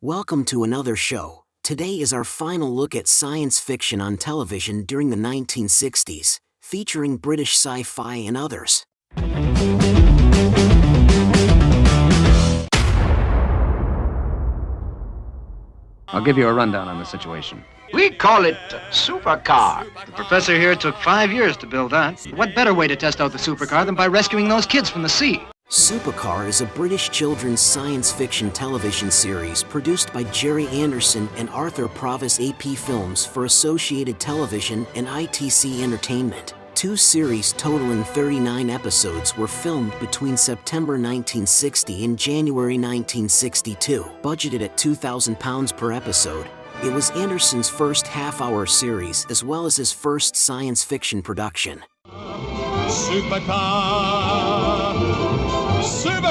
Welcome to another show. Today is our final look at science fiction on television during the 1960s, featuring British sci-fi and others. I'll give you a rundown on the situation. We call it Supercar. The professor here took 5 years to build that. What better way to test out the supercar than by rescuing those kids from the sea? Supercar is a British children's science fiction television series produced by Gerry Anderson and Arthur Provis AP Films for Associated Television and ITC Entertainment. 2 series totaling 39 episodes were filmed between September 1960 and January 1962. Budgeted at £2,000 per episode, it was Anderson's first half-hour series as well as his first science fiction production. Supercar! Supercar!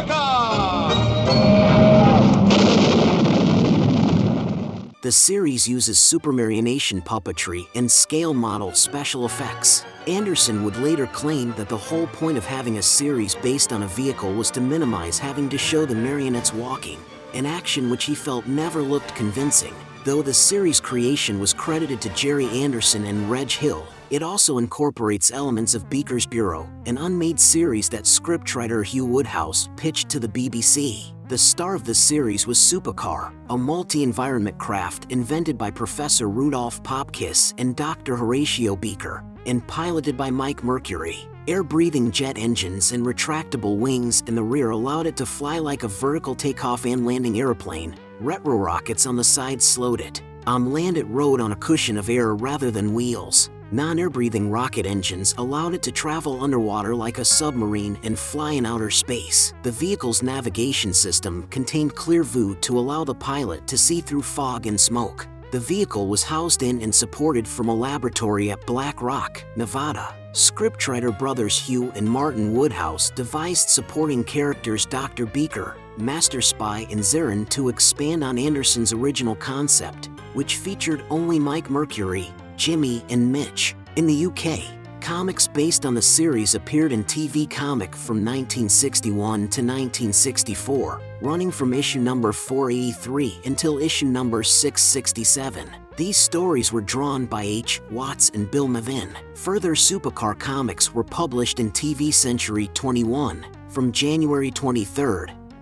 The series uses Supermarionation puppetry and scale model special effects. Anderson would later claim that the whole point of having a series based on a vehicle was to minimize having to show the marionettes walking, an action which he felt never looked convincing. Though the series creation was credited to Gerry Anderson and Reg Hill, it also incorporates elements of Beaker's Bureau, an unmade series that scriptwriter Hugh Woodhouse pitched to the BBC. The star of the series was Supercar, a multi-environment craft invented by Professor Rudolph Popkiss and Dr. Horatio Beaker, and piloted by Mike Mercury. Air-breathing jet engines and retractable wings in the rear allowed it to fly like a vertical takeoff and landing airplane. Retro rockets on the side slowed it. On land it rode on a cushion of air rather than wheels. Non-air-breathing rocket engines allowed it to travel underwater like a submarine and fly in outer space. The vehicle's navigation system contained clear view to allow the pilot to see through fog and smoke. The vehicle was housed in and supported from a laboratory at Black Rock, Nevada. Scriptwriter brothers Hugh and Martin Woodhouse devised supporting characters Dr. Beaker, Master Spy and Zarin to expand on Anderson's original concept, which featured only Mike Mercury, Jimmy, and Mitch. In the UK, comics based on the series appeared in TV Comic from 1961 to 1964, running from issue number 483 until issue number 667. These stories were drawn by H. Watts and Bill Mavin. Further Supercar comics were published in TV Century 21 from January 23,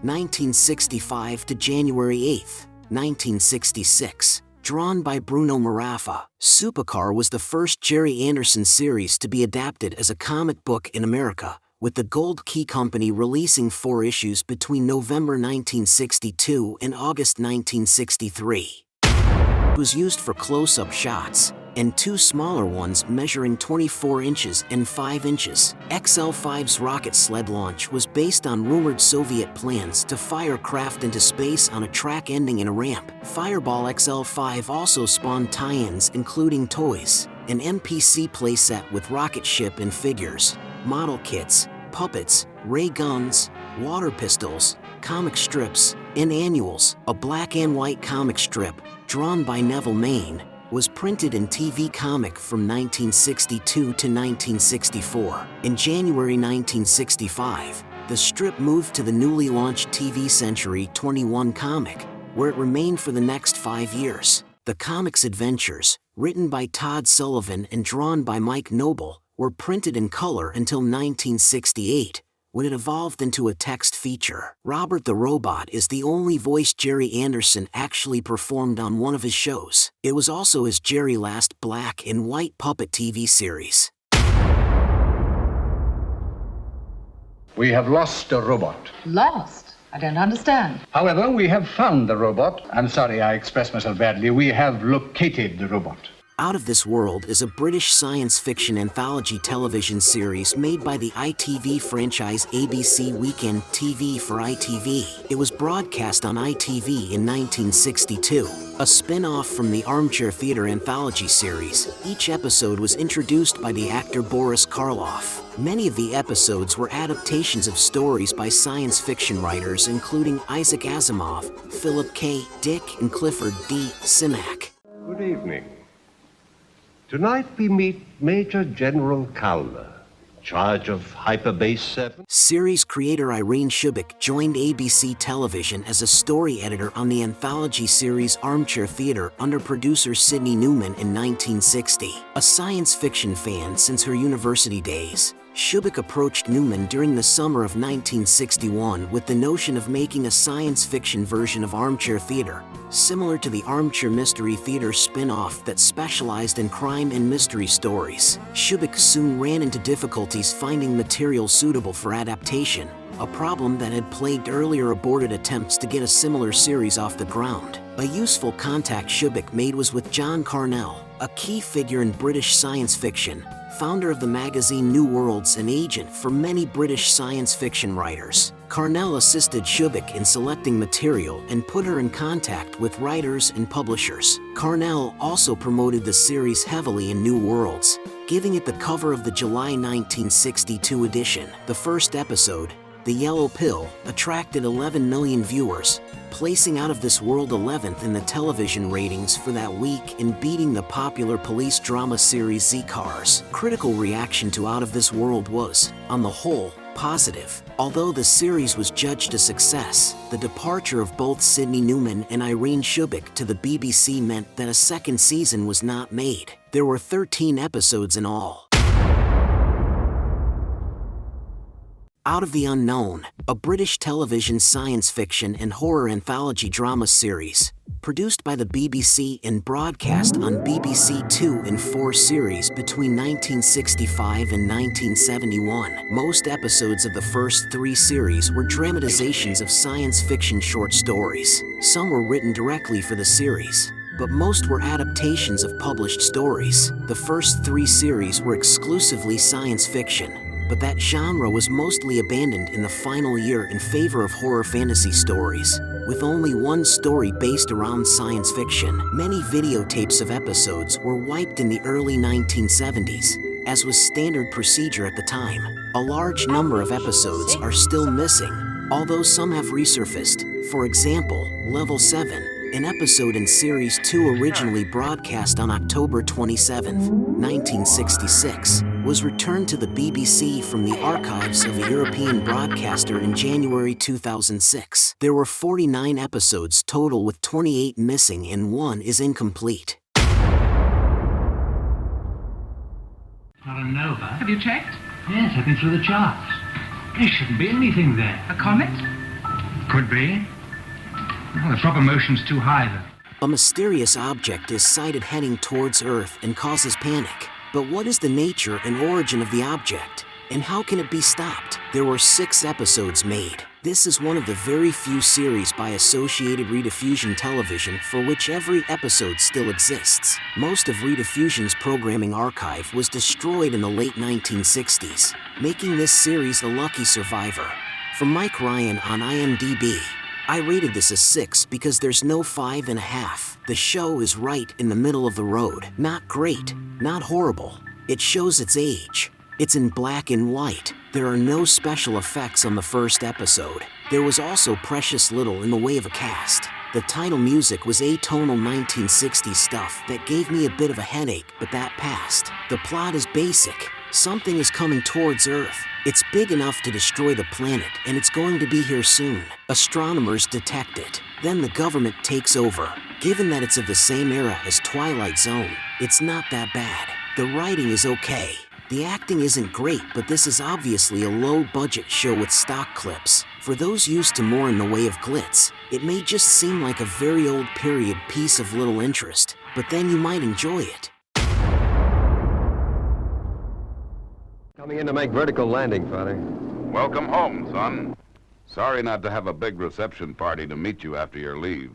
1965 to January 8, 1966. Drawn by Bruno Marafa, Supercar was the first Gerry Anderson series to be adapted as a comic book in America, with the Gold Key Company releasing 4 issues between November 1962 and August 1963. It was used for close-up shots, and 2 smaller ones measuring 24 inches and 5 inches. XL5's rocket sled launch was based on rumored Soviet plans to fire craft into space on a track ending in a ramp. Fireball XL5 also spawned tie-ins including toys, an NPC playset with rocket ship and figures, model kits, puppets, ray guns, water pistols, comic strips, and annuals. A black and white comic strip, drawn by Neville Maine, was printed in TV Comic from 1962 to 1964. In January 1965, the strip moved to the newly launched TV Century 21 Comic, where it remained for the next 5 years. The comic's adventures, written by Todd Sullivan and drawn by Mike Noble, were printed in color until 1968, when it evolved into a text feature. Robert the Robot is the only voice Gerry Anderson actually performed on one of his shows. It was also his Gerry last black and white puppet TV series. We have lost a robot. Lost? I don't understand. However, we have found the robot. I'm sorry I expressed myself badly. We have located the robot. Out of This World is a British science fiction anthology television series made by the ITV franchise ABC Weekend TV for ITV. It was broadcast on ITV in 1962. A spin-off from the Armchair Theatre anthology series, each episode was introduced by the actor Boris Karloff. Many of the episodes were adaptations of stories by science fiction writers including Isaac Asimov, Philip K. Dick, and Clifford D. Simak. Good evening. Tonight we meet Major General Calmer, charge of Hyperbase 7? Series creator Irene Shubik joined ABC Television as a story editor on the anthology series Armchair Theater under producer Sidney Newman in 1960. A science fiction fan since her university days, Shubik approached Newman during the summer of 1961 with the notion of making a science fiction version of Armchair Theater, similar to the Armchair Mystery Theater spin-off that specialized in crime and mystery stories. Shubik soon ran into difficulties finding material suitable for adaptation, a problem that had plagued earlier aborted attempts to get a similar series off the ground. A useful contact Shubik made was with John Carnell, a key figure in British science fiction, founder of the magazine New Worlds and agent for many British science fiction writers. Carnell assisted Shubik in selecting material and put her in contact with writers and publishers. Carnell also promoted the series heavily in New Worlds, giving it the cover of the July 1962 edition. The first episode, The Yellow Pill, attracted 11 million viewers, placing Out of This World 11th in the television ratings for that week and beating the popular police drama series Z-Cars. Critical reaction to Out of This World was, on the whole, positive. Although the series was judged a success, the departure of both Sidney Newman and Irene Shubik to the BBC meant that a second season was not made. There were 13 episodes in all. Out of the Unknown, a British television science fiction and horror anthology drama series, produced by the BBC and broadcast on BBC 2 in 4 series between 1965 and 1971. Most episodes of the first 3 series were dramatizations of science fiction short stories. Some were written directly for the series, but most were adaptations of published stories. The first 3 series were exclusively science fiction, but that genre was mostly abandoned in the final year in favor of horror fantasy stories, with only one story based around science fiction. Many videotapes of episodes were wiped in the early 1970s, as was standard procedure at the time. A large number of episodes are still missing, although some have resurfaced. For example, Level 7, an episode in Series 2 originally broadcast on October 27, 1966, was returned to the BBC from the archives of a European broadcaster in January 2006. There were 49 episodes total, with 28 missing and 1 is incomplete. Not a nova. Have you checked? Yes, I've been through the charts. There shouldn't be anything there. A comet? Could be. Well, the proper motion's too high, though. A mysterious object is sighted heading towards Earth and causes panic. But what is the nature and origin of the object, and how can it be stopped? There were 6 episodes made. This is one of the very few series by Associated Rediffusion Television for which every episode still exists. Most of Rediffusion's programming archive was destroyed in the late 1960s, making this series a lucky survivor. From Mike Ryan on IMDb, I rated this a 6 because there's no 5.5. The show is right in the middle of the road. Not great, not horrible. It shows its age. It's in black and white. There are no special effects on the first episode. There was also precious little in the way of a cast. The title music was atonal 1960s stuff that gave me a bit of a headache, but that passed. The plot is basic. Something is coming towards Earth. It's big enough to destroy the planet, and it's going to be here soon. Astronomers detect it. Then the government takes over. Given that it's of the same era as Twilight Zone, it's not that bad. The writing is okay. The acting isn't great, but this is obviously a low-budget show with stock clips. For those used to more in the way of glitz, it may just seem like a very old period piece of little interest, but then you might enjoy it. Coming in to make vertical landing, Father. Welcome home, son. Sorry not to have a big reception party to meet you after your leave.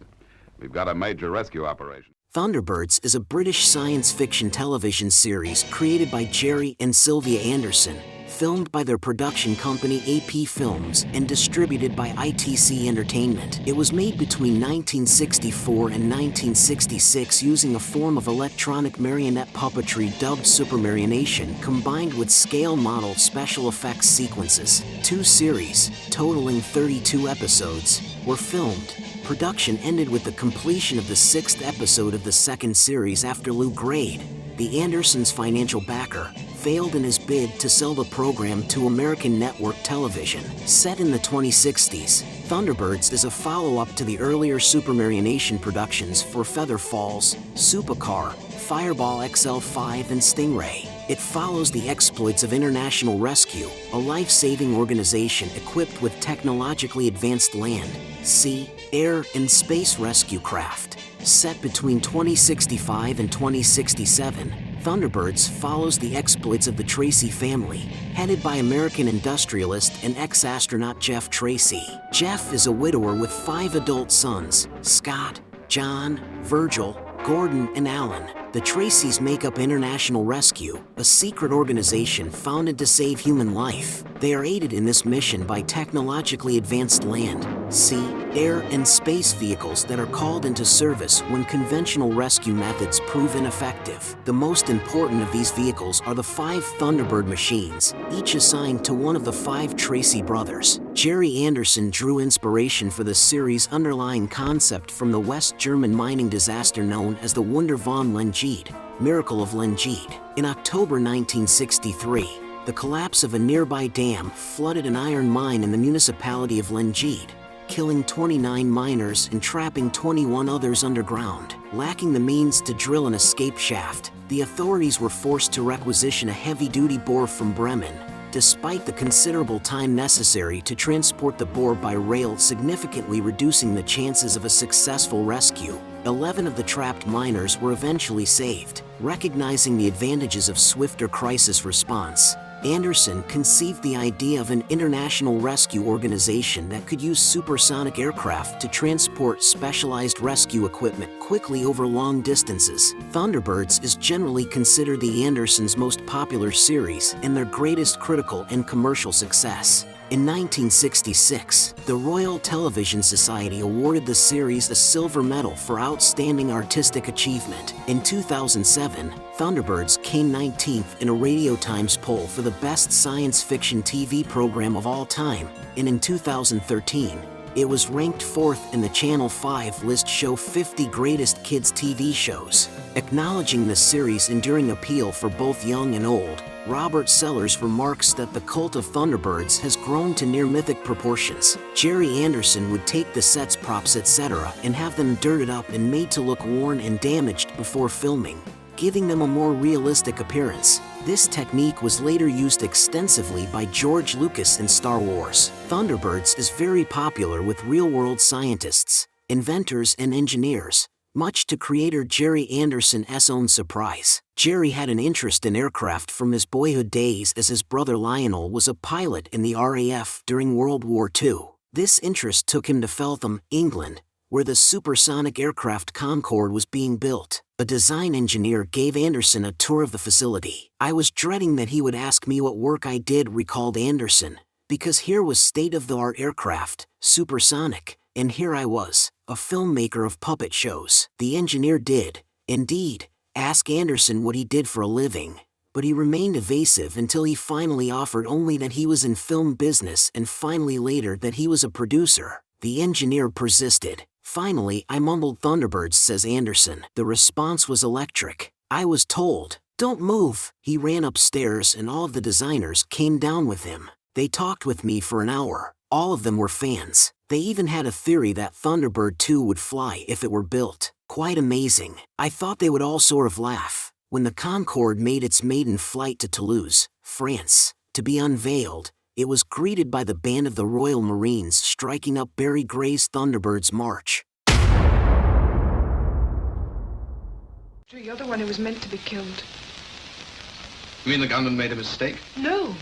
We've got a major rescue operation. Thunderbirds is a British science fiction television series created by Gerry and Sylvia Anderson, filmed by their production company AP Films and distributed by ITC Entertainment. It was made between 1964 and 1966 using a form of electronic marionette puppetry dubbed Supermarionation combined with scale model special effects sequences. 2 series, totaling 32 episodes, were filmed. Production ended with the completion of the 6th episode of the 2nd series after Lou Grade, the Andersons' financial backer, failed in his bid to sell the program to American network television. Set in the 2060s, Thunderbirds is a follow-up to the earlier Supermarionation productions for Feather Falls, Superar, Fireball XL5 and Stingray. It follows the exploits of International Rescue, a life-saving organization equipped with technologically advanced land, sea, air, and space rescue craft. Set between 2065 and 2067, Thunderbirds follows the exploits of the Tracy family, headed by American industrialist and ex-astronaut Jeff Tracy. Jeff is a widower with 5 adult sons, Scott, John, Virgil, Gordon, and Alan. The Tracys make up International Rescue, a secret organization founded to save human life. They are aided in this mission by technologically advanced land, sea, air, and space vehicles that are called into service when conventional rescue methods prove ineffective. The most important of these vehicles are the 5 Thunderbird machines, each assigned to one of the 5 Tracy brothers. Gerry Anderson drew inspiration for the series' underlying concept from the West German mining disaster known as the Wunder von Lengede, Miracle of Lengede. In October 1963, the collapse of a nearby dam flooded an iron mine in the municipality of Lengede, killing 29 miners and trapping 21 others underground. Lacking the means to drill an escape shaft, the authorities were forced to requisition a heavy-duty bore from Bremen. Despite the considerable time necessary to transport the bore by rail, significantly reducing the chances of a successful rescue, 11 of the trapped miners were eventually saved. Recognizing the advantages of swifter crisis response, Anderson conceived the idea of an international rescue organization that could use supersonic aircraft to transport specialized rescue equipment quickly over long distances. Thunderbirds is generally considered the Andersons' most popular series and their greatest critical and commercial success. In 1966, the Royal Television Society awarded the series a silver medal for outstanding artistic achievement. In 2007, Thunderbirds came 19th in a Radio Times poll for the best science fiction TV program of all time, and in 2013, it was ranked 4th in the Channel 5 list show 50 Greatest Kids TV Shows. Acknowledging the series' enduring appeal for both young and old, Robert Sellers remarks that the cult of Thunderbirds has grown to near mythic proportions. Gerry Anderson would take the sets, props, etc. and have them dirted up and made to look worn and damaged before filming, giving them a more realistic appearance. This technique was later used extensively by George Lucas in Star Wars. Thunderbirds is very popular with real-world scientists, inventors, and engineers, much to creator Gerry Anderson's own surprise. Gerry had an interest in aircraft from his boyhood days, as his brother Lionel was a pilot in the RAF during World War II. This interest took him to Feltham, England, where the supersonic aircraft Concorde was being built. A design engineer gave Anderson a tour of the facility. "I was dreading that he would ask me what work I did," recalled Anderson, "because here was state-of-the-art aircraft, supersonic, and here I was, a filmmaker of puppet shows." The engineer did, indeed, ask Anderson what he did for a living, but he remained evasive until he finally offered only that he was in film business and finally later that he was a producer. The engineer persisted. "Finally, I mumbled Thunderbirds," says Anderson. "The response was electric. I was told, 'Don't move.'" He ran upstairs and all of the designers came down with him. They talked with me for an hour. All of them were fans. They even had a theory that Thunderbird 2 would fly if it were built. Quite amazing. I thought they would all sort of laugh. When the Concorde made its maiden flight to Toulouse, France, to be unveiled, it was greeted by the band of the Royal Marines striking up Barry Gray's Thunderbirds March. You're the one who was meant to be killed. You mean the gunman made a mistake? No.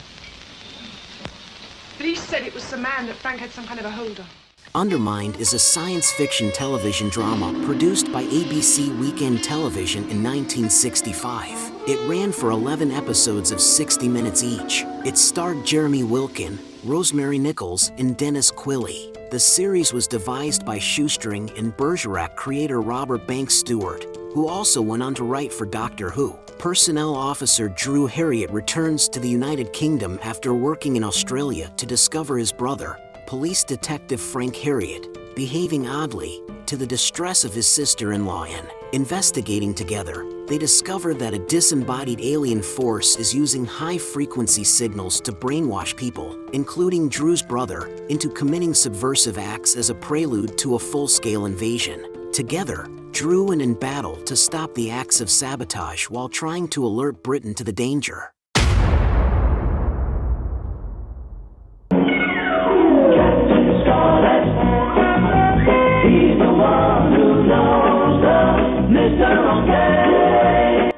But he said it was the man that Frank had some kind of a hold on. Undermined is a science fiction television drama produced by ABC Weekend Television in 1965. It ran for 11 episodes of 60 minutes each. It starred Jeremy Wilkin, Rosemary Nichols, and Dennis Quilley. The series was devised by Shoestring and Bergerac creator Robert Banks Stewart, who also went on to write for Doctor Who. Personnel officer Drew Harriet returns to the United Kingdom after working in Australia to discover his brother, police detective Frank Harriet, behaving oddly, to the distress of his sister-in-law and, investigating together, they discover that a disembodied alien force is using high-frequency signals to brainwash people, including Drew's brother, into committing subversive acts as a prelude to a full-scale invasion. Together, Drew and in battle to stop the acts of sabotage while trying to alert Britain to the danger.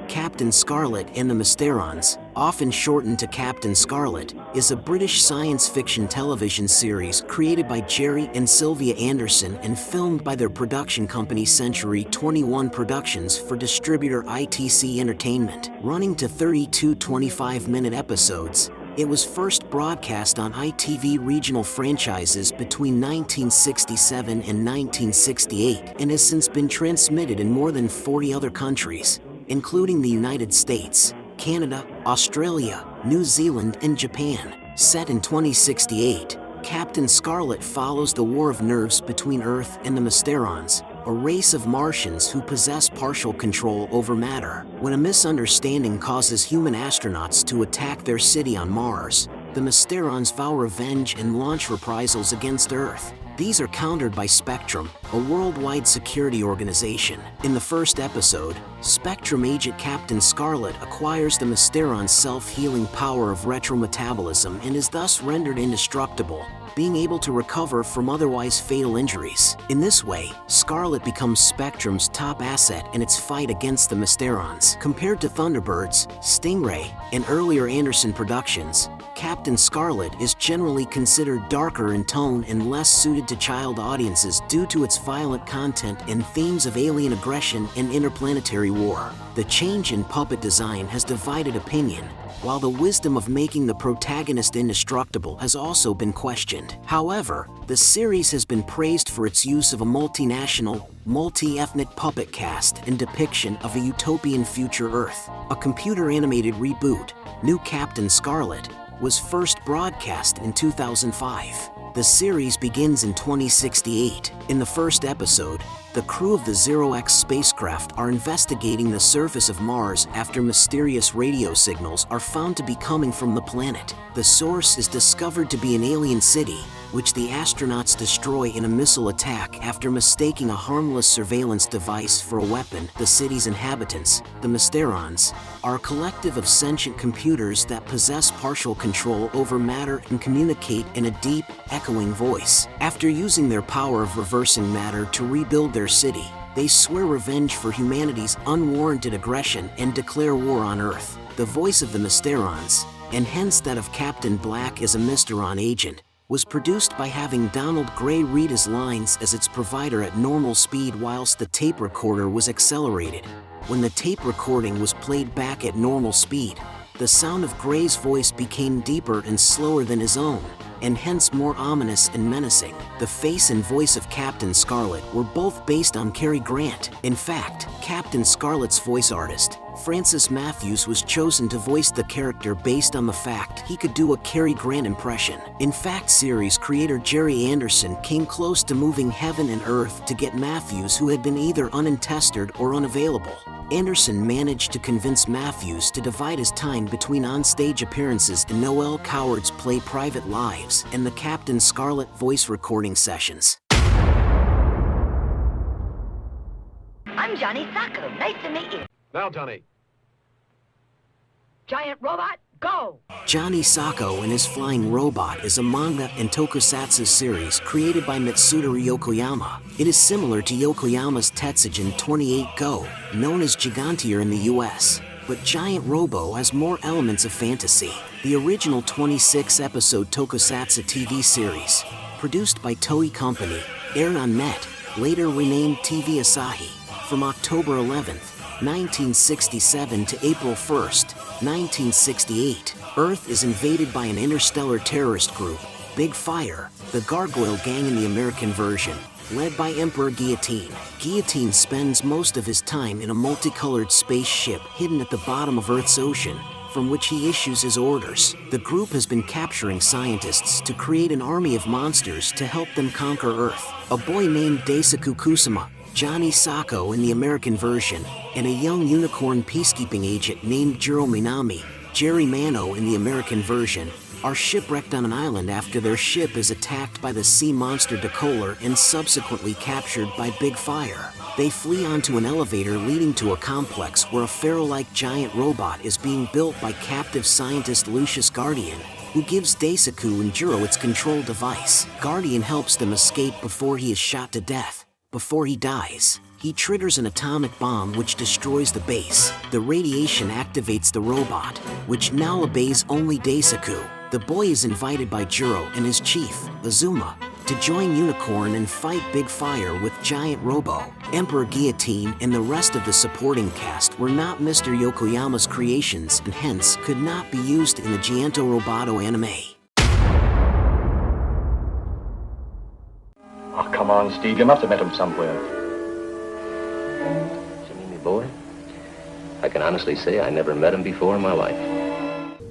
Captain Scarlet and the Mysterons, often shortened to Captain Scarlet, is a British science fiction television series created by Gerry and Sylvia Anderson and filmed by their production company Century 21 Productions for distributor ITC Entertainment. Running to 32 25-minute episodes, it was first broadcast on ITV regional franchises between 1967 and 1968 and has since been transmitted in more than 40 other countries, including the United States, Canada, Australia, New Zealand, and Japan. Set in 2068, Captain Scarlet follows the war of nerves between Earth and the Mysterons, a race of Martians who possess partial control over matter. When a misunderstanding causes human astronauts to attack their city on Mars, the Mysterons vow revenge and launch reprisals against Earth. These are countered by Spectrum, a worldwide security organization. In the first episode, Spectrum agent Captain Scarlet acquires the Mysteron's self-healing power of retrometabolism and is thus rendered indestructible, being able to recover from otherwise fatal injuries. In this way, Scarlet becomes Spectrum's top asset in its fight against the Mysterons. Compared to Thunderbirds, Stingray, and earlier Anderson productions, Captain Scarlet is generally considered darker in tone and less suited to child audiences due to its violent content and themes of alien aggression and interplanetary war. The change in puppet design has divided opinion, while the wisdom of making the protagonist indestructible has also been questioned. However, the series has been praised for its use of a multinational, multi-ethnic puppet cast and depiction of a utopian future Earth. A computer-animated reboot, New Captain Scarlet, was first broadcast in 2005. The series begins in 2068. In the first episode, the crew of the Zero-X spacecraft are investigating the surface of Mars after mysterious radio signals are found to be coming from the planet. The source is discovered to be an alien city, which the astronauts destroy in a missile attack after mistaking a harmless surveillance device for a weapon. The city's inhabitants, the Mysterons, are a collective of sentient computers that possess partial control over matter and communicate in a deep, echoing voice. After using their power of reversing matter to rebuild their city, they swear revenge for humanity's unwarranted aggression and declare war on Earth. The voice of the Mysterons, and hence that of Captain Black as a Mysteron agent, was produced by having Donald Gray read his lines as its provider at normal speed whilst the tape recorder was accelerated. When the tape recording was played back at normal speed, the sound of Gray's voice became deeper and slower than his own, and hence more ominous and menacing. The face and voice of Captain Scarlet were both based on Cary Grant. In fact, Captain Scarlet's voice artist, Francis Matthews, was chosen to voice the character based on the fact he could do a Cary Grant impression. In fact, series creator Gerry Anderson came close to moving heaven and earth to get Matthews, who had been either unintested or unavailable. Anderson managed to convince Matthews to divide his time between onstage appearances in Noel Coward's play Private Lives and the Captain Scarlet voice recording sessions. I'm Johnny Sokko. Nice to meet you. Now, Johnny. Giant robot, go! Johnny Sokko and His Flying Robot is a manga and tokusatsu series created by Mitsuda Yokoyama. It is similar to Yokoyama's Tetsujin 28 Go, known as Gigantier in the US, but Giant Robo has more elements of fantasy. The original 26-episode tokusatsu TV series, produced by Toei Company, aired on Net, later renamed TV Asahi, from October 11th, 1967 to April 1st, 1968. Earth is invaded by an interstellar terrorist group, Big Fire, the Gargoyle Gang in the American version, led by Emperor Guillotine. Guillotine spends most of his time in a multicolored spaceship hidden at the bottom of Earth's ocean, from which he issues his orders. The group has been capturing scientists to create an army of monsters to help them conquer Earth. A boy named Daisaku Kusama, Johnny Sokko in the American version, and a young unicorn peacekeeping agent named Jiro Minami, Gerry Mano in the American version, are shipwrecked on an island after their ship is attacked by the sea monster Decoller and subsequently captured by Big Fire. They flee onto an elevator leading to a complex where a pharaoh-like giant robot is being built by captive scientist Lucius Guardian, who gives Daisaku and Jiro its control device. Guardian helps them escape before he is shot to death. Before he dies, he triggers an atomic bomb which destroys the base. The radiation activates the robot, which now obeys only Daisaku. The boy is invited by Jiro and his chief, Azuma, to join Unicorn and fight Big Fire with Giant Robo. Emperor Guillotine and the rest of the supporting cast were not Mr. Yokoyama's creations and hence could not be used in the Gianto Roboto anime. Oh, come on, Steve, you must have met him somewhere. Jimmy, me boy, I can honestly say I never met him before in my life.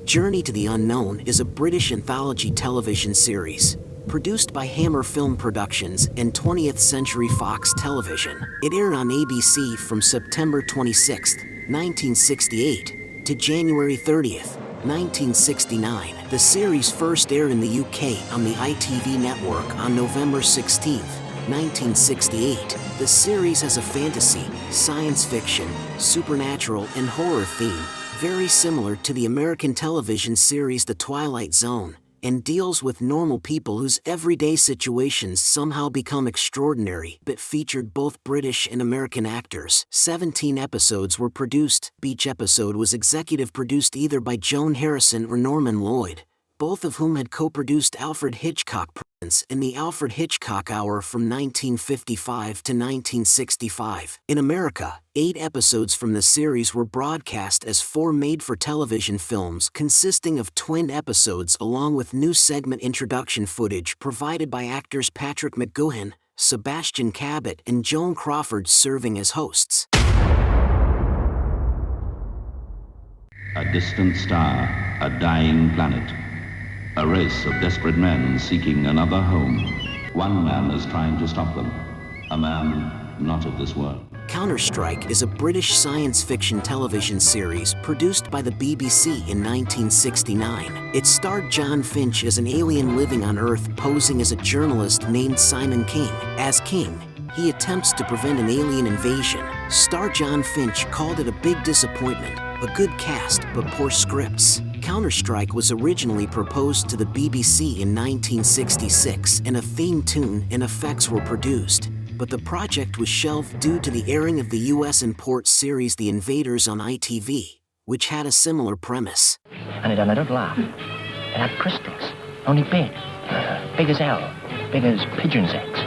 Journey to the Unknown is a British anthology television series, produced by Hammer Film Productions and 20th Century Fox Television. It aired on ABC from September 26, 1968 to January 30th, 1969. The series first aired in the UK on the ITV network on November 16, 1968. The series has a fantasy, science fiction, supernatural, and horror theme, very similar to the American television series The Twilight Zone, and deals with normal people whose everyday situations somehow become extraordinary, but featured both British and American actors. 17 episodes were produced. Each episode was executive produced either by Joan Harrison or Norman Lloyd, both of whom had co-produced Alfred Hitchcock Presents and the Alfred Hitchcock Hour from 1955 to 1965. In America, 8 episodes from the series were broadcast as 4 made-for-television films consisting of twin episodes along with new segment introduction footage provided by actors Patrick McGoohan, Sebastian Cabot, and Joan Crawford serving as hosts. A distant star, a dying planet. A race of desperate men seeking another home. One man is trying to stop them. A man not of this world. Counter-Strike is a British science fiction television series produced by the BBC in 1969. It starred John Finch as an alien living on Earth posing as a journalist named Simon King. As King, he attempts to prevent an alien invasion. Star John Finch called it a big disappointment, a good cast but poor scripts. Counter-Strike was originally proposed to the BBC in 1966 and a theme tune and effects were produced, but the project was shelved due to the airing of the US import series The Invaders on ITV, which had a similar premise. And it don't laugh. It had crystals, only big. Big as hell, big as pigeon's eggs.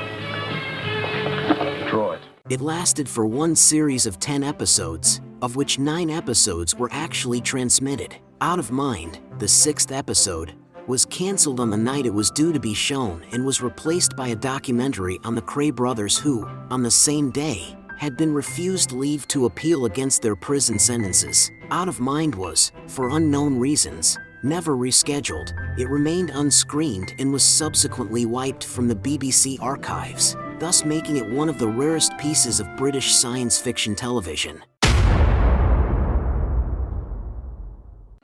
Draw it. It lasted for one series of 10 episodes, of which 9 episodes were actually transmitted. Out of Mind, the 6th episode, was cancelled on the night it was due to be shown and was replaced by a documentary on the Cray brothers who, on the same day, had been refused leave to appeal against their prison sentences. Out of Mind was, for unknown reasons, never rescheduled. It remained unscreened and was subsequently wiped from the BBC archives, thus making it one of the rarest pieces of British science fiction television.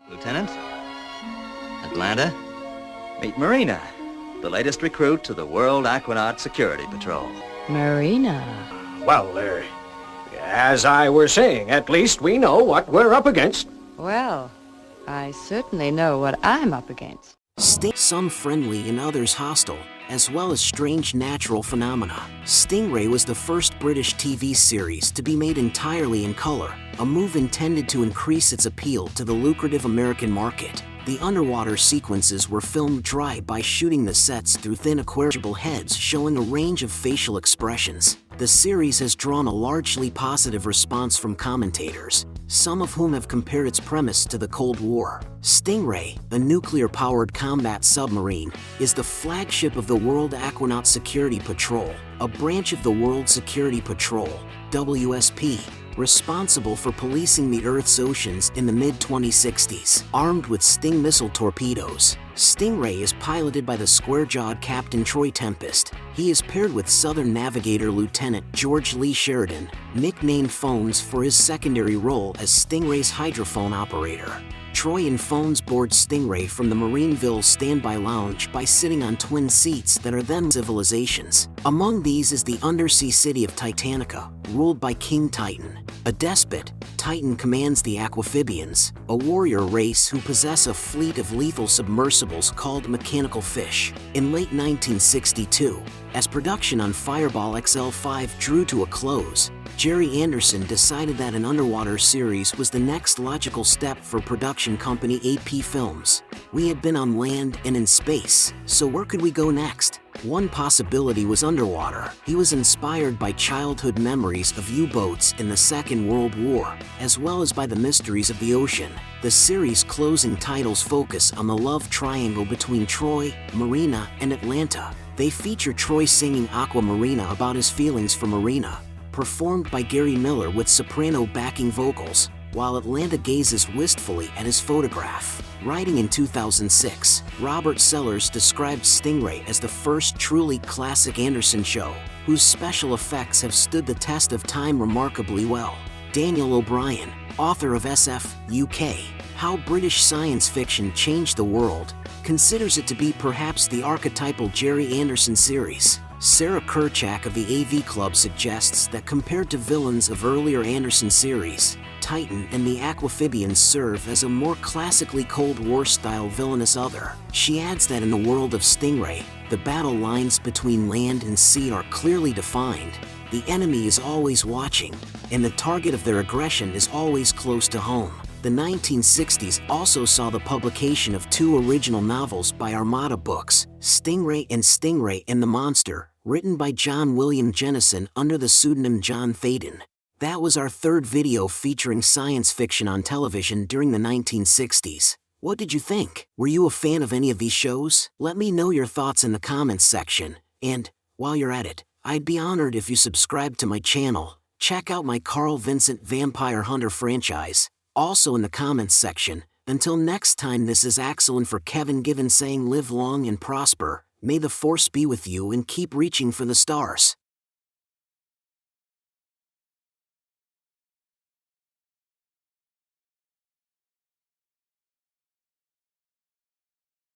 Lieutenant, Atlanta, meet Marina, the latest recruit to the World Aquanaut Security Patrol. Marina. Well, as I was saying, at least we know what we're up against. Well, I certainly know what I'm up against. Some friendly and others hostile, as well as strange natural phenomena. Stingray was the first British TV series to be made entirely in color, a move intended to increase its appeal to the lucrative American market. The underwater sequences were filmed dry by shooting the sets through thin aquariable heads showing a range of facial expressions. The series has drawn a largely positive response from commentators, some of whom have compared its premise to the Cold War. Stingray, a nuclear-powered combat submarine, is the flagship of the World Aquanaut Security Patrol, a branch of the World Security Patrol, WSP, responsible for policing the Earth's oceans in the mid-2060s. Armed with Sting missile torpedoes, Stingray is piloted by the square-jawed Captain Troy Tempest. He is paired with Southern Navigator Lieutenant George Lee Sheridan, nicknamed Phones for his secondary role as Stingray's hydrophone operator. Troy phones board Stingray from the Marineville standby lounge by sitting on twin seats that are then civilizations. Among these is the undersea city of Titanica, ruled by King Titan. A despot, Titan commands the Aquamphibians, a warrior race who possess a fleet of lethal submersibles called mechanical fish. In late 1962, as production on Fireball XL5 drew to a close, Gerry Anderson decided that an underwater series was the next logical step for production company AP Films. We had been on land and in space, so where could we go next? One possibility was underwater. He was inspired by childhood memories of U-boats in the Second World War, as well as by the mysteries of the ocean. The series' closing titles focus on the love triangle between Troy, Marina, and Atlanta. They feature Troy singing Aqua Marina about his feelings for Marina, performed by Gary Miller with soprano backing vocals, while Atlanta gazes wistfully at his photograph. Writing in 2006, Robert Sellers described Stingray as the first truly classic Anderson show, whose special effects have stood the test of time remarkably well. Daniel O'Brien, author of SF UK, How British Science Fiction Changed the World, considers it to be perhaps the archetypal Gerry Anderson series. Sarah Kerchak of the AV Club suggests that compared to villains of earlier Anderson series, Titan and the Aquamphibians serve as a more classically Cold War-style villainous other. She adds that in the world of Stingray, the battle lines between land and sea are clearly defined, the enemy is always watching, and the target of their aggression is always close to home. The 1960s also saw the publication of two original novels by Armada Books, Stingray and the Monster, written by John William Jennison under the pseudonym John Thaden. That was our third video featuring science fiction on television during the 1960s. What did you think? Were you a fan of any of these shows? Let me know your thoughts in the comments section, and, while you're at it, I'd be honored if you subscribe to my channel. Check out my Carl Vincent Vampire Hunter franchise, also in the comments section. Until next time, this is Axel and for Kevin Given saying live long and prosper, may the force be with you and keep reaching for the stars.